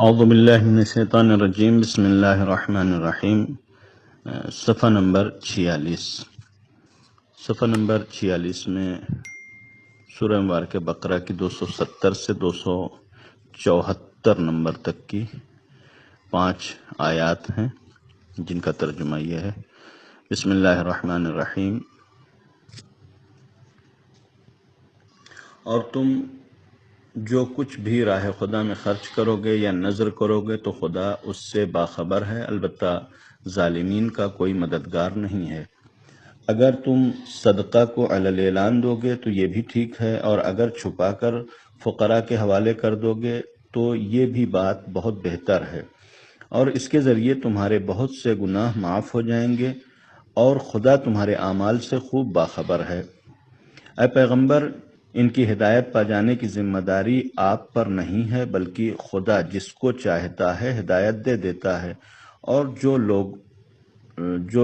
اعوذ باللہ من الشیطان الرجیم، بسم اللہ الرحمن الرحیم۔ صفحہ نمبر 46۔ صفحہ نمبر 46 میں سورہ مبارکہ بقرہ کی 270 سے 274 نمبر تک کی 5 آیات ہیں، جن کا ترجمہ یہ ہے: بسم اللہ الرحمن الرحیم۔ اور تم جو کچھ بھی راہ خدا میں خرچ کرو گے یا نذر کرو گے تو خدا اس سے باخبر ہے، البتہ ظالمین کا کوئی مددگار نہیں ہے۔ اگر تم صدقہ کو علی الاعلان دو گے تو یہ بھی ٹھیک ہے، اور اگر چھپا کر فقراء کے حوالے کر دو گے تو یہ بھی بات بہت بہتر ہے، اور اس کے ذریعے تمہارے بہت سے گناہ معاف ہو جائیں گے، اور خدا تمہارے اعمال سے خوب باخبر ہے۔ اے پیغمبر، ان کی ہدایت پا جانے کی ذمہ داری آپ پر نہیں ہے، بلکہ خدا جس کو چاہتا ہے ہدایت دے دیتا ہے۔ اور جو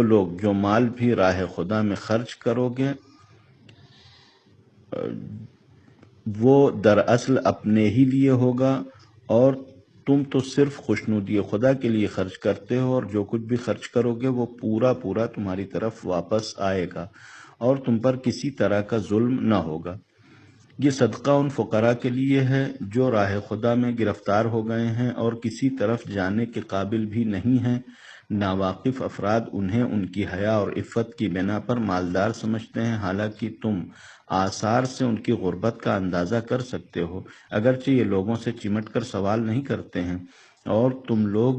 لوگ جو مال بھی راہ خدا میں خرچ کرو گے وہ دراصل اپنے ہی لیے ہوگا، اور تم تو صرف خوشنودی خدا کے لیے خرچ کرتے ہو، اور جو کچھ بھی خرچ کرو گے وہ پورا تمہاری طرف واپس آئے گا، اور تم پر کسی طرح کا ظلم نہ ہوگا۔ یہ صدقہ ان فقراء کے لیے ہے جو راہ خدا میں گرفتار ہو گئے ہیں اور کسی طرف جانے کے قابل بھی نہیں ہیں۔ ناواقف افراد انہیں ان کی حیا اور عفت کی بنا پر مالدار سمجھتے ہیں، حالانکہ تم آثار سے ان کی غربت کا اندازہ کر سکتے ہو، اگرچہ یہ لوگوں سے چمٹ کر سوال نہیں کرتے ہیں۔ اور تم لوگ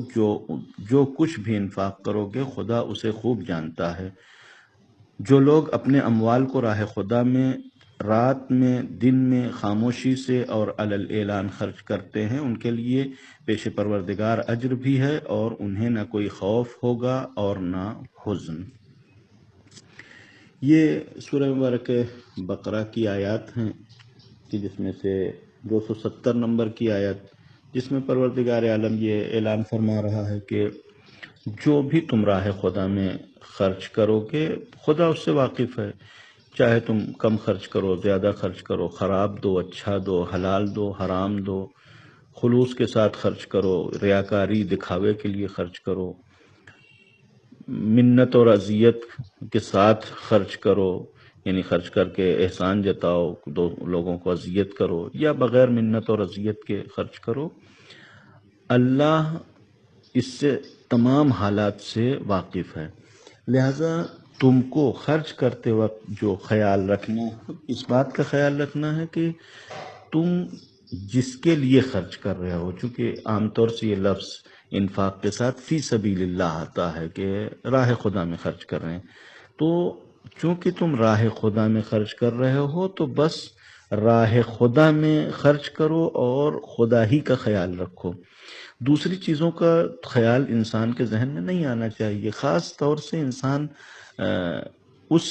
جو کچھ بھی انفاق کرو گے خدا اسے خوب جانتا ہے۔ جو لوگ اپنے اموال کو راہ خدا میں رات میں دن میں خاموشی سے اور علی الاعلان خرچ کرتے ہیں، ان کے لیے پیش پروردگار اجر بھی ہے، اور انہیں نہ کوئی خوف ہوگا اور نہ حزن۔ یہ سورہ مبارکہ بقرہ کی آیات ہیں کہ جس میں سے 270 نمبر کی آیت، جس میں پروردگار عالم یہ اعلان فرما رہا ہے کہ جو بھی تم راہ خدا میں خرچ کرو گے خدا اس سے واقف ہے، چاہے تم کم خرچ کرو، زیادہ خرچ کرو، خراب دو، اچھا دو، حلال دو، حرام دو، خلوص کے ساتھ خرچ کرو، ریاکاری دکھاوے کے لیے خرچ کرو، منت اور اذیت کے ساتھ خرچ کرو، یعنی خرچ کر کے احسان جتاؤ، دو لوگوں کو اذیت کرو، یا بغیر منت اور اذیت کے خرچ کرو، اللہ اس سے تمام حالات سے واقف ہے۔ لہذا تم کو خرچ کرتے وقت جو خیال رکھنا ہے، اس بات کا خیال رکھنا ہے کہ تم جس کے لیے خرچ کر رہے ہو، چونکہ عام طور سے یہ لفظ انفاق کے ساتھ فی سبیل اللہ آتا ہے کہ راہ خدا میں خرچ کر رہے ہیں، تو چونکہ تم راہ خدا میں خرچ کر رہے ہو تو بس راہ خدا میں خرچ کرو اور خدا ہی کا خیال رکھو۔ دوسری چیزوں کا خیال انسان کے ذہن میں نہیں آنا چاہیے، خاص طور سے انسان اس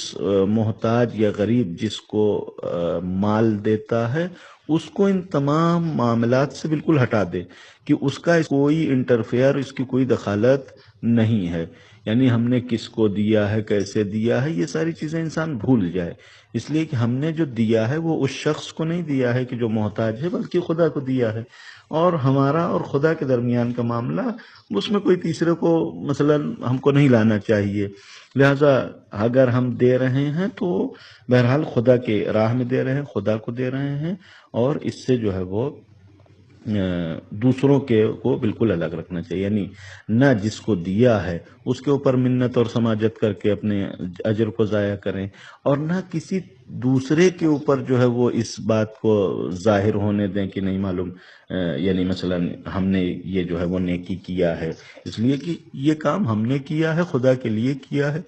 محتاج یا غریب جس کو مال دیتا ہے اس کو ان تمام معاملات سے بالکل ہٹا دے کہ اس کا کوئی انٹرفیئر، اس کی کوئی دخالت نہیں ہے، یعنی ہم نے کس کو دیا ہے، کیسے دیا ہے، یہ ساری چیزیں انسان بھول جائے، اس لیے کہ ہم نے جو دیا ہے وہ اس شخص کو نہیں دیا ہے کہ جو محتاج ہے، بلکہ خدا کو دیا ہے، اور ہمارا اور خدا کے درمیان کا معاملہ، اس میں کوئی تیسرے کو مثلا ہم کو نہیں لانا چاہیے۔ لہذا اگر ہم دے رہے ہیں تو بہرحال خدا کے راہ میں دے رہے ہیں، خدا کو دے رہے ہیں، اور اس سے جو ہے وہ دوسروں کے کو بالکل الگ رکھنا چاہیے، یعنی نہ جس کو دیا ہے اس کے اوپر منت اور سماجت کر کے اپنے اجر کو ضائع کریں، اور نہ کسی دوسرے کے اوپر جو ہے وہ اس بات کو ظاہر ہونے دیں کہ نہیں معلوم، یعنی مثلا ہم نے یہ جو ہے وہ نیکی کیا ہے، اس لیے کہ یہ کام ہم نے کیا ہے، خدا کے لیے کیا ہے،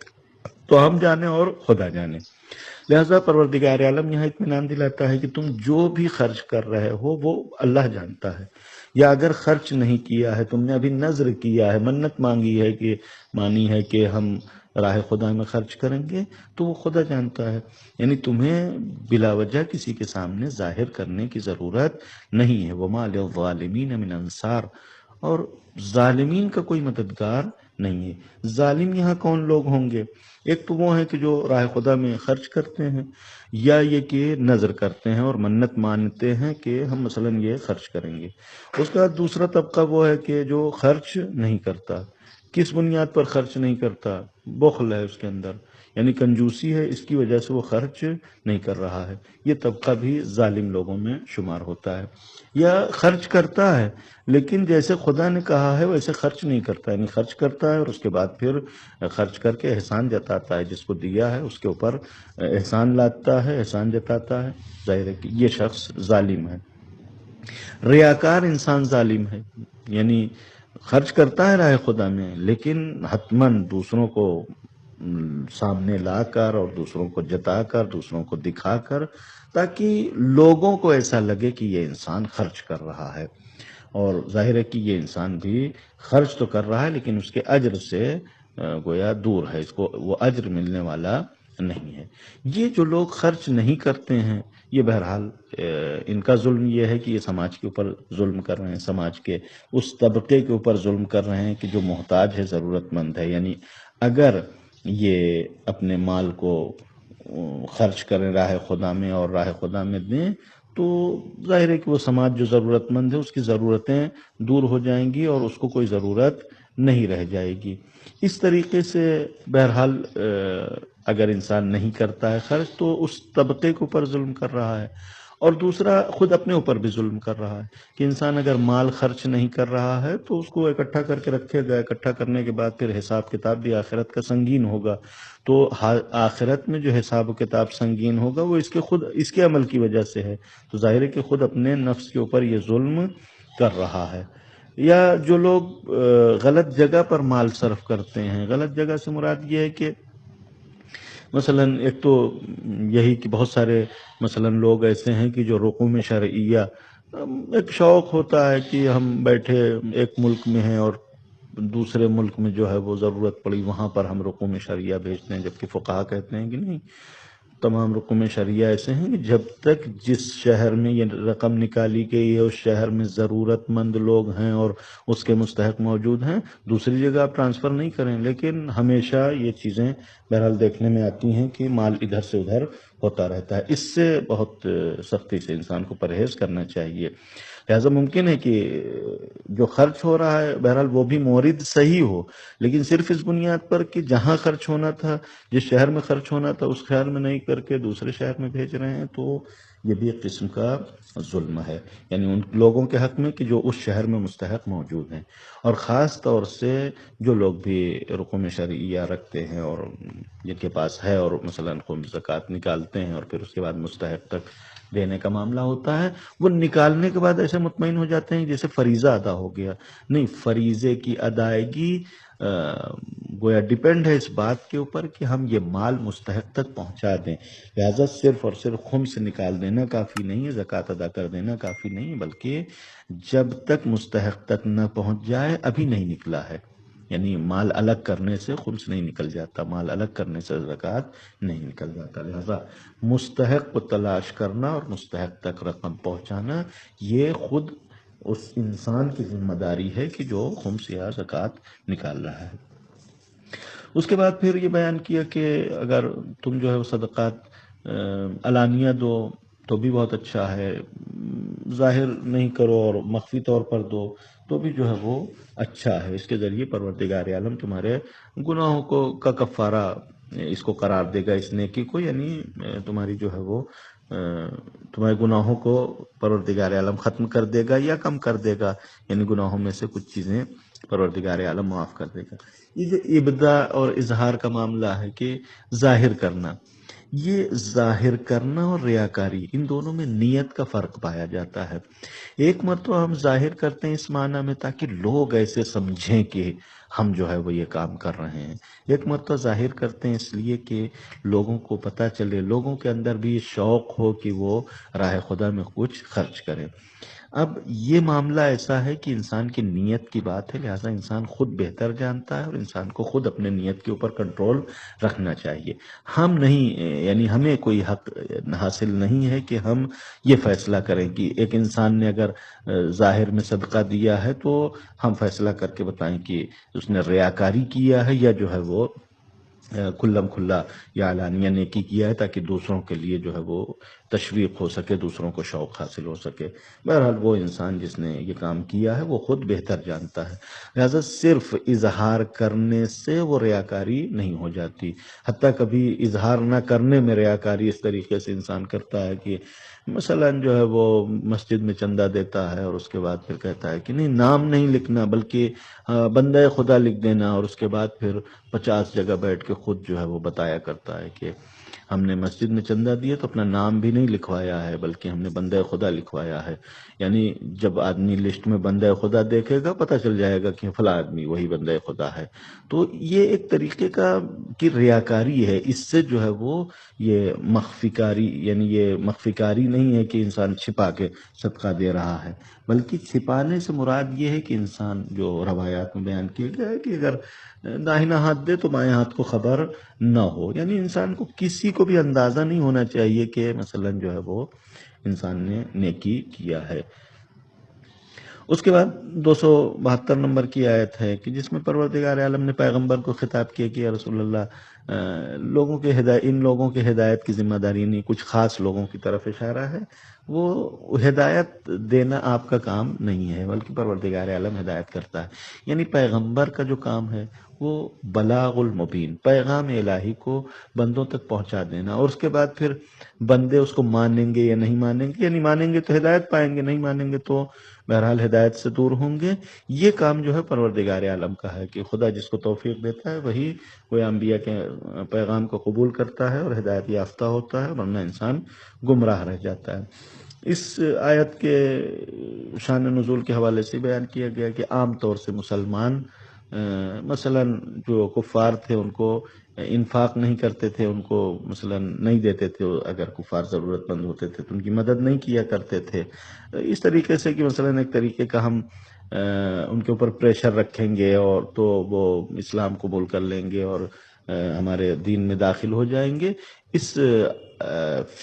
تو ہم جانے اور خدا جانے۔ لہذا پروردگار عالم یہاں اطمینان دلاتا ہے کہ تم جو بھی خرچ کر رہے ہو وہ اللہ جانتا ہے، یا اگر خرچ نہیں کیا ہے، تم نے ابھی نذر کیا ہے، منت مانی ہے کہ ہم راہ خدا میں خرچ کریں گے، تو وہ خدا جانتا ہے، یعنی تمہیں بلا وجہ کسی کے سامنے ظاہر کرنے کی ضرورت نہیں ہے۔ وَمَا لِلظَّالِمِينَ مِنْ أَنصَارٍ، اور ظالمین کا کوئی مددگار نہیں ہے۔ ظالم یہاں کون لوگ ہوں گے؟ ایک تو وہ ہیں کہ جو راہ خدا میں خرچ کرتے ہیں، یا یہ کہ نظر کرتے ہیں اور منت مانتے ہیں کہ ہم مثلا یہ خرچ کریں گے۔ اس کا دوسرا طبقہ وہ ہے کہ جو خرچ نہیں کرتا۔ کس بنیاد پر خرچ نہیں کرتا؟ بخل ہے اس کے اندر، یعنی کنجوسی ہے، اس کی وجہ سے وہ خرچ نہیں کر رہا ہے۔ یہ طبقہ بھی ظالم لوگوں میں شمار ہوتا ہے۔ یا خرچ کرتا ہے لیکن جیسے خدا نے کہا ہے ویسے خرچ نہیں کرتا، یعنی خرچ کرتا ہے اور اس کے بعد پھر خرچ کر کے احسان جتاتا ہے، جس کو دیا ہے اس کے اوپر احسان لاتا ہے، احسان جتاتا ہے۔ ظاہر ہے کہ یہ شخص ظالم ہے۔ ریاکار انسان ظالم ہے، یعنی خرچ کرتا ہے راہ خدا میں لیکن حتماً دوسروں کو سامنے لا کر اور دوسروں کو جتا کر، دوسروں کو دکھا کر، تاکہ لوگوں کو ایسا لگے کہ یہ انسان خرچ کر رہا ہے۔ اور ظاہر ہے کہ یہ انسان بھی خرچ تو کر رہا ہے لیکن اس کے اجر سے گویا دور ہے، اس کو وہ اجر ملنے والا نہیں ہے۔ یہ جو لوگ خرچ نہیں کرتے ہیں، یہ بہرحال ان کا ظلم یہ ہے کہ یہ سماج کے اوپر ظلم کر رہے ہیں، سماج کے اس طبقے کے اوپر ظلم کر رہے ہیں کہ جو محتاج ہے، ضرورت مند ہے۔ یعنی اگر یہ اپنے مال کو خرچ کریں راہ خدا میں اور راہ خدا میں دیں تو ظاہر ہے کہ وہ سماج جو ضرورت مند ہے اس کی ضرورتیں دور ہو جائیں گی اور اس کو کوئی ضرورت نہیں رہ جائے گی۔ اس طریقے سے بہرحال اگر انسان نہیں کرتا ہے خرچ تو اس طبقے کے اوپر ظلم کر رہا ہے، اور دوسرا خود اپنے اوپر بھی ظلم کر رہا ہے کہ انسان اگر مال خرچ نہیں کر رہا ہے تو اس کو اکٹھا کر کے رکھے گا، اکٹھا کرنے کے بعد پھر حساب کتاب بھی آخرت کا سنگین ہوگا۔ تو آخرت میں جو حساب و کتاب سنگین ہوگا وہ اس کے عمل کی وجہ سے ہے، تو ظاہر ہے کہ خود اپنے نفس کے اوپر یہ ظلم کر رہا ہے۔ یا جو لوگ غلط جگہ پر مال صرف کرتے ہیں، غلط جگہ سے مراد یہ ہے کہ مثلا ایک تو یہی کہ بہت سارے مثلا لوگ ایسے ہیں کہ جو رقوم شرعیہ، ایک شوق ہوتا ہے کہ ہم بیٹھے ایک ملک میں ہیں اور دوسرے ملک میں جو ہے وہ ضرورت پڑی وہاں پر ہم رقوم شرعیہ بھیجتے ہیں، جبکہ فقہا کہتے ہیں کہ نہیں، تمام رقوم شرعیہ ایسے ہیں کہ جب تک جس شہر میں یہ رقم نکالی گئی ہے اس شہر میں ضرورت مند لوگ ہیں اور اس کے مستحق موجود ہیں، دوسری جگہ آپ ٹرانسفر نہیں کریں۔ لیکن ہمیشہ یہ چیزیں بہرحال دیکھنے میں آتی ہیں کہ مال ادھر سے ادھر ہوتا رہتا ہے۔ اس سے بہت سختی سے انسان کو پرہیز کرنا چاہیے۔ لہٰذا ممکن ہے کہ جو خرچ ہو رہا ہے بہرحال وہ بھی مورد صحیح ہو، لیکن صرف اس بنیاد پر کہ جہاں خرچ ہونا تھا، جس شہر میں خرچ ہونا تھا اس شہر میں نہیں کر کے دوسرے شہر میں بھیج رہے ہیں، تو یہ بھی ایک قسم کا ظلم ہے، یعنی ان لوگوں کے حق میں کہ جو اس شہر میں مستحق موجود ہیں۔ اور خاص طور سے جو لوگ بھی رقوم شرعیہ رکھتے ہیں اور جن کے پاس ہے اور مثلا خمس زکوٰۃ نکالتے ہیں اور پھر اس کے بعد مستحق تک دینے کا معاملہ ہوتا ہے، وہ نکالنے کے بعد ایسے مطمئن ہو جاتے ہیں جیسے فریضہ ادا ہو گیا۔ نہیں، فریضے کی ادائیگی گویا ڈیپینڈ ہے اس بات کے اوپر کہ ہم یہ مال مستحق تک پہنچا دیں۔ لہذا صرف اور صرف خمس نکال دینا کافی نہیں ہے، زکوٰۃ ادا کر دینا کافی نہیں ہے، بلکہ جب تک مستحق تک نہ پہنچ جائے ابھی نہیں نکلا ہے، یعنی مال الگ کرنے سے خمس نہیں نکل جاتا، مال الگ کرنے سے زکوٰۃ نہیں نکل جاتا۔ لہذا مستحق کو تلاش کرنا اور مستحق تک رقم پہنچانا یہ خود اس انسان کی ذمہ داری ہے کہ جو خمس یا زکوٰۃ نکال رہا ہے۔ اس کے بعد پھر یہ بیان کیا کہ اگر تم جو ہے وہ صدقات علانیہ دو تو بھی بہت اچھا ہے، ظاہر نہیں کرو اور مخفی طور پر دو تو بھی جو ہے وہ اچھا ہے، اس کے ذریعے پروردگار عالم تمہارے گناہوں کا کفارہ اس کو قرار دے گا، اس نیکی کو، یعنی تمہاری جو ہے وہ تمہارے گناہوں کو پروردگار عالم ختم کر دے گا یا کم کر دے گا، یعنی گناہوں میں سے کچھ چیزیں پروردگار عالم معاف کر دے گا۔ یہ جو ابدا اور اظہار کا معاملہ ہے کہ ظاہر کرنا، یہ ظاہر کرنا اور ریاکاری ان دونوں میں نیت کا فرق پایا جاتا ہے۔ ایک مرتبہ ہم ظاہر کرتے ہیں اس معنی میں تاکہ لوگ ایسے سمجھیں کہ ہم جو ہے وہ یہ کام کر رہے ہیں، ایک مرتبہ ظاہر کرتے ہیں اس لیے کہ لوگوں کو پتہ چلے، لوگوں کے اندر بھی شوق ہو کہ وہ راہ خدا میں کچھ خرچ کریں۔ اب یہ معاملہ ایسا ہے کہ انسان کی نیت کی بات ہے، لہٰذا انسان خود بہتر جانتا ہے اور انسان کو خود اپنے نیت کے اوپر کنٹرول رکھنا چاہیے۔ ہم نہیں، یعنی ہمیں کوئی حق حاصل نہیں ہے کہ ہم یہ فیصلہ کریں کہ ایک انسان نے اگر ظاہر میں صدقہ دیا ہے تو ہم فیصلہ کر کے بتائیں کہ اس نے ریاکاری کیا ہے یا جو ہے وہ کھلم کھلا یا علانیہ نیکی کیا ہے، تاکہ دوسروں کے لیے جو ہے وہ تشویق ہو سکے، دوسروں کو شوق حاصل ہو سکے۔ بہرحال وہ انسان جس نے یہ کام کیا ہے وہ خود بہتر جانتا ہے، لہذا صرف اظہار کرنے سے وہ ریاکاری نہیں ہو جاتی۔ حتیٰ کبھی اظہار نہ کرنے میں ریاکاری اس طریقے سے انسان کرتا ہے کہ مثلا جو ہے وہ مسجد میں چندہ دیتا ہے اور اس کے بعد پھر کہتا ہے کہ نہیں، نام نہیں لکھنا بلکہ بندہ خدا لکھ دینا، اور اس کے بعد پھر 50 جگہ بیٹھ کے خود جو ہے وہ بتایا کرتا ہے کہ ہم نے مسجد میں چندہ دیا تو اپنا نام بھی نہیں لکھوایا ہے بلکہ ہم نے بندہ خدا لکھوایا ہے۔ یعنی جب آدمی لسٹ میں بندہ خدا دیکھے گا پتہ چل جائے گا کہ فلاں آدمی وہی بندہ خدا ہے۔ تو یہ ایک طریقے کا کی ریاکاری ہے، اس سے جو ہے وہ یہ مخفی کاری، یعنی یہ مخفی کاری نہیں ہے کہ انسان چھپا کے صدقہ دے رہا ہے، بلکہ چھپانے سے مراد یہ ہے کہ انسان جو روایات میں بیان کیا گیا ہے کہ اگر داہنا ہاتھ دے تو بائیں ہاتھ کو خبر نہ ہو، یعنی انسان کو کسی کو بھی اندازہ نہیں ہونا چاہیے کہ مثلا جو ہے وہ انسان نے نیکی کیا ہے۔ اس کے بعد 272 نمبر کی آیت ہے کہ جس میں پروردگار عالم نے پیغمبر کو خطاب کیا کہ یا رسول اللہ، لوگوں کے ان لوگوں کے ہدایت کی ذمہ داری نہیں، کچھ خاص لوگوں کی طرف اشارہ ہے، وہ ہدایت دینا آپ کا کام نہیں ہے بلکہ پروردگار عالم ہدایت کرتا ہے۔ یعنی پیغمبر کا جو کام ہے وہ بلاغ المبین، پیغام الہی کو بندوں تک پہنچا دینا، اور اس کے بعد پھر بندے اس کو مانیں گے یا نہیں مانیں گے، یعنی مانیں گے تو ہدایت پائیں گے، نہیں مانیں گے تو بہرحال ہدایت سے دور ہوں گے۔ یہ کام جو ہے پروردگار عالم کا ہے کہ خدا جس کو توفیق دیتا ہے وہی وہ انبیاء کے پیغام کو قبول کرتا ہے اور ہدایت یافتہ ہوتا ہے، ورنہ انسان گمراہ رہ جاتا ہے۔ اس آیت کے شان نزول کے حوالے سے بیان کیا گیا کہ عام طور سے مسلمان مثلا جو کفار تھے ان کو انفاق نہیں کرتے تھے، ان کو مثلا نہیں دیتے تھے، اگر کفار ضرورت مند ہوتے تھے تو ان کی مدد نہیں کیا کرتے تھے، اس طریقے سے کہ مثلا ایک طریقے کا ہم ان کے اوپر پریشر رکھیں گے اور تو وہ اسلام قبول کر لیں گے اور ہمارے دین میں داخل ہو جائیں گے۔ اس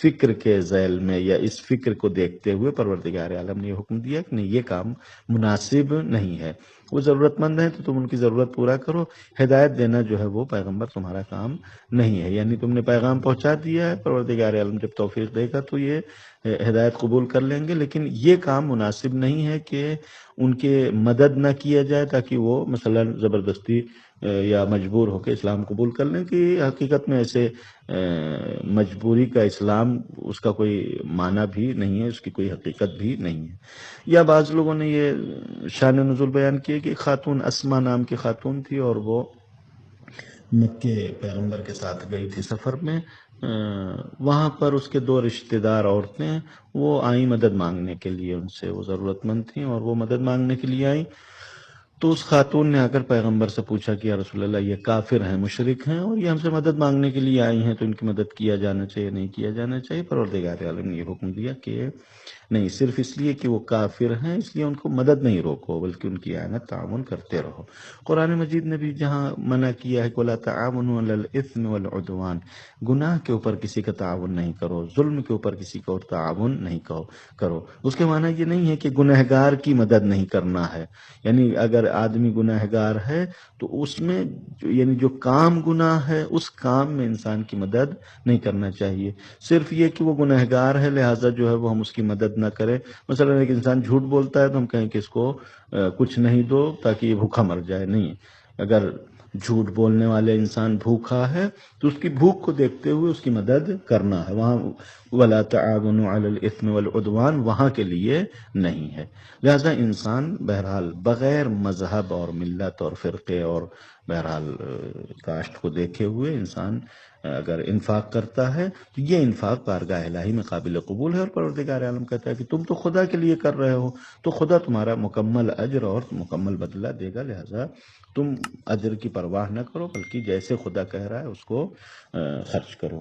فکر کے ذیل میں یا اس فکر کو دیکھتے ہوئے پروردگار عالم نے یہ حکم دیا کہ نہیں، یہ کام مناسب نہیں ہے۔ وہ ضرورت مند ہیں تو تم ان کی ضرورت پورا کرو، ہدایت دینا جو ہے وہ پیغمبر تمہارا کام نہیں ہے۔ یعنی تم نے پیغام پہنچا دیا ہے، پروردگار عالم جب توفیق دے گا تو یہ ہدایت قبول کر لیں گے، لیکن یہ کام مناسب نہیں ہے کہ ان کے مدد نہ کیا جائے تاکہ وہ مثلا زبردستی یا مجبور ہو کے اسلام قبول کر لیں، کہ حقیقت میں ایسے مجبوری کا اسلام اس کا کوئی معنی بھی نہیں ہے، اس کی کوئی حقیقت بھی نہیں ہے۔ یا بعض لوگوں نے یہ شان نزول بیان کیے کہ خاتون اسما نام کی خاتون تھی اور وہ مکے پیغمبر کے ساتھ گئی تھی سفر میں، وہاں پر اس کے 2 رشتہ دار عورتیں وہ آئیں مدد مانگنے کے لیے، ان سے وہ ضرورت مند تھیں اور وہ مدد مانگنے کے لیے آئیں۔ تو اس خاتون نے آ کر پیغمبر سے پوچھا کہ یا رسول اللہ، یہ کافر ہیں، مشرک ہیں اور یہ ہم سے مدد مانگنے کے لیے آئی ہیں، تو ان کی مدد کیا جانا چاہیے نہیں کیا جانا چاہیے؟ پروردگار عالم نے یہ حکم دیا کہ نہیں، صرف اس لیے کہ وہ کافر ہیں اس لیے ان کو مدد نہیں روکو بلکہ ان کی اعانت تعاون کرتے رہو۔ قرآن مجید نے بھی جہاں منع کیا ہے کہ وَلَا تَعَاوَنُوا عَلَى الْإِثْمِ وَالْعُدْوَانِ، گناہ کے اوپر کسی کا تعاون نہیں کرو، ظلم کے اوپر کسی کا اور تعاون نہیں کرو۔ اس کے معنی یہ نہیں ہے کہ گنہگار کی مدد نہیں کرنا ہے، یعنی اگر آدمی گنہگار ہے تو اس میں یعنی جو کام گناہ ہے اس کام میں انسان کی مدد نہیں کرنا چاہیے۔ صرف یہ کہ وہ گنہگار ہے لہٰذا جو ہے وہ ہم اس کی مدد نہ کریں، مثلا ایک انسان جھوٹ بولتا ہے تو ہم کہیں کہ اس کو کچھ نہیں دو تاکہ یہ بھوکا مر جائے، نہیں، اگر جھوٹ بولنے والے انسان بھوکا ہے تو اس کی بھوک کو دیکھتے ہوئے اس کی مدد کرنا ہے، وہاں وَلَا تَعَاوَنُوا عَلَى الْإِثْمِ وَالْعُدْوَانِ وہاں کے لیے نہیں ہے۔ لہذا انسان بہرحال بغیر مذہب اور ملت اور فرقے اور بہرحال کاسٹ کو دیکھے ہوئے انسان اگر انفاق کرتا ہے تو یہ انفاق بارگاہ الہی میں قابل قبول ہے، اور پروردگار عالم کہتا ہے کہ تم تو خدا کے لیے کر رہے ہو تو خدا تمہارا مکمل اجر اور مکمل بدلہ دے گا، لہذا تم اجر کی پرواہ نہ کرو بلکہ جیسے خدا کہہ رہا ہے اس کو خرچ کرو۔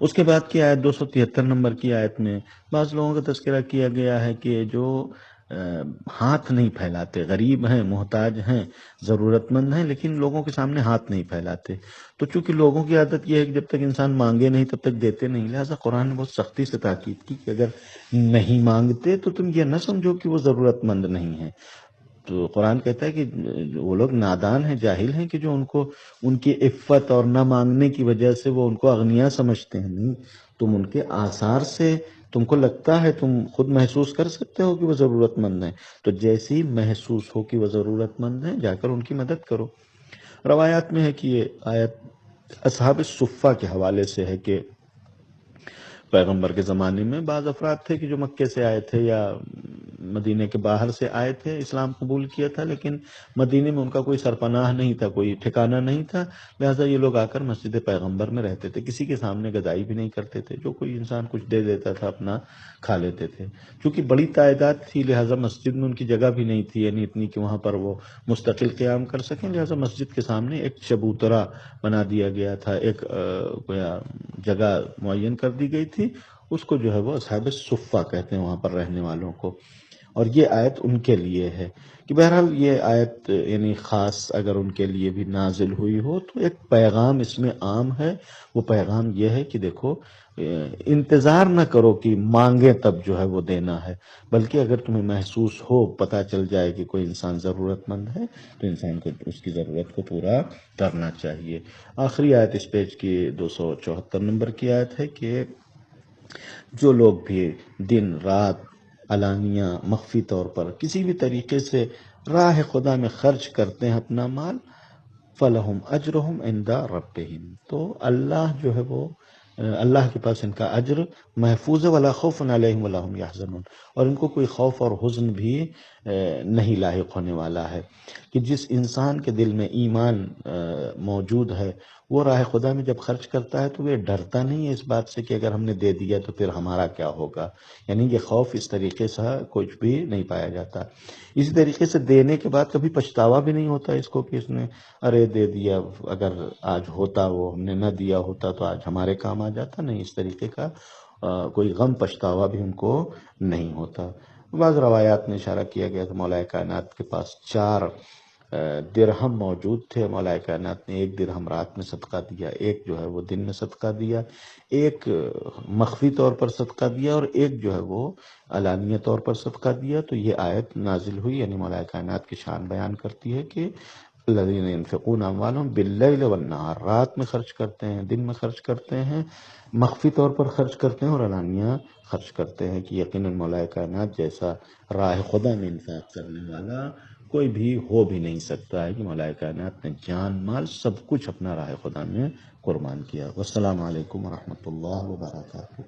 اس کے بعد کی آیت 273 نمبر کی آیت میں بعض لوگوں کا تذکرہ کیا گیا ہے کہ جو ہاتھ نہیں پھیلاتے، غریب ہیں، محتاج ہیں، ضرورت مند ہیں، لیکن لوگوں کے سامنے ہاتھ نہیں پھیلاتے. تو چونکہ لوگوں کی عادت یہ ہے کہ جب تک انسان مانگے نہیں تب تک دیتے نہیں، لہٰذا قرآن نے بہت سختی سے تاکید کی کہ اگر نہیں مانگتے تو تم یہ نہ سمجھو کہ وہ ضرورت مند نہیں ہیں. تو قرآن کہتا ہے کہ وہ لوگ نادان ہیں، جاہل ہیں، کہ جو ان کی عفت اور نہ مانگنے کی وجہ سے وہ ان کو اغنیا سمجھتے ہیں. نہیں، تم ان کے آثار سے تم کو لگتا ہے، تم خود محسوس کر سکتے ہو کہ وہ ضرورت مند ہیں، تو جیسے ہی محسوس ہو کہ وہ ضرورت مند ہیں جا کر ان کی مدد کرو. روایات میں ہے کہ یہ آیت اصحاب الصفہ کے حوالے سے ہے کہ پیغمبر کے زمانے میں بعض افراد تھے کہ جو مکے سے آئے تھے یا مدینے کے باہر سے آئے تھے، اسلام قبول کیا تھا، لیکن مدینے میں ان کا کوئی سرپناہ نہیں تھا، کوئی ٹھکانہ نہیں تھا، لہٰذا یہ لوگ آ کر مسجد پیغمبر میں رہتے تھے. کسی کے سامنے گدائی بھی نہیں کرتے تھے، جو کوئی انسان کچھ دے دیتا تھا اپنا کھا لیتے تھے. چونکہ بڑی تعداد تھی لہٰذا مسجد میں ان کی جگہ بھی نہیں تھی، یعنی اتنی کہ وہاں پر وہ مستقل قیام کر سکیں، لہٰذا مسجد کے سامنے ایک چبوترا بنا دیا گیا تھا، ایک جگہ معین کر دی گئی تھی. اس کو جو ہے وہ اصحاب صفہ کہتے ہیں وہاں پر رہنے والوں کو. اور یہ آیت ان کے لیے ہے کہ بہرحال یہ آیت یعنی خاص اگر ان کے لیے بھی نازل ہوئی ہو تو ایک پیغام اس میں عام ہے. وہ پیغام یہ ہے کہ دیکھو، انتظار نہ کرو کہ مانگے تب جو ہے وہ دینا ہے، بلکہ اگر تمہیں محسوس ہو، پتہ چل جائے کہ کوئی انسان ضرورت مند ہے تو انسان کو اس کی ضرورت کو پورا کرنا چاہیے. آخری آیت اس پیج کی 274 نمبر کی آیت ہے کہ جو لوگ بھی دن رات علانیہ مخفی طور پر کسی بھی طریقے سے راہ خدا میں خرچ کرتے ہیں اپنا مال، فَلَهُمْ أَجْرُهُمْ عِنْدَ رَبِّهِمْ، تو اللہ جو ہے وہ اللہ کے پاس ان کا اجر محفوظ ہے. وَلَا خَوْفٌ عَلَيْهِمْ وَلَا هُمْ يَحْزَنُونَ، اور ان کو کوئی خوف اور حزن بھی نہیں لاحق ہونے والا ہے. کہ جس انسان کے دل میں ایمان موجود ہے وہ راہ خدا میں جب خرچ کرتا ہے تو وہ ڈرتا نہیں ہے اس بات سے کہ اگر ہم نے دے دیا تو پھر ہمارا کیا ہوگا، یعنی یہ خوف اس طریقے سے کچھ بھی نہیں پایا جاتا. اسی طریقے سے دینے کے بعد کبھی پچھتاوا بھی نہیں ہوتا اس کو کہ اس نے ارے دے دیا، اگر آج ہوتا وہ ہم نے نہ دیا ہوتا تو آج ہمارے کام آ جاتا. نہیں، اس طریقے کا کوئی غم پچھتاوا بھی ان کو نہیں ہوتا. بعض روایات میں اشارہ کیا گیا کہ مولا کائنات کے پاس 4 درہم موجود تھے. مولا کائنات نے 1 درہم رات میں صدقہ دیا، 1 جو ہے وہ دن میں صدقہ دیا، 1 مخفی طور پر صدقہ دیا، اور 1 جو ہے وہ علانیہ طور پر صدقہ دیا. تو یہ آیت نازل ہوئی، یعنی مولا کائنات کی شان بیان کرتی ہے کہ الذین ينفقون اموالهم باللیل والنہار، رات میں خرچ کرتے ہیں، دن میں خرچ کرتے ہیں، مخفی طور پر خرچ کرتے ہیں اور علانیہ خرچ کرتے ہیں. کہ یقیناً مولا کائنات جیسا راہ خدا میں انفاق کرنے والا کوئی بھی ہو بھی نہیں سکتا ہے. کہ مولا کائنات نے جان مال سب کچھ اپنا راہ خدا میں قربان کیا. والسلام علیکم ورحمۃ اللہ وبرکاتہ.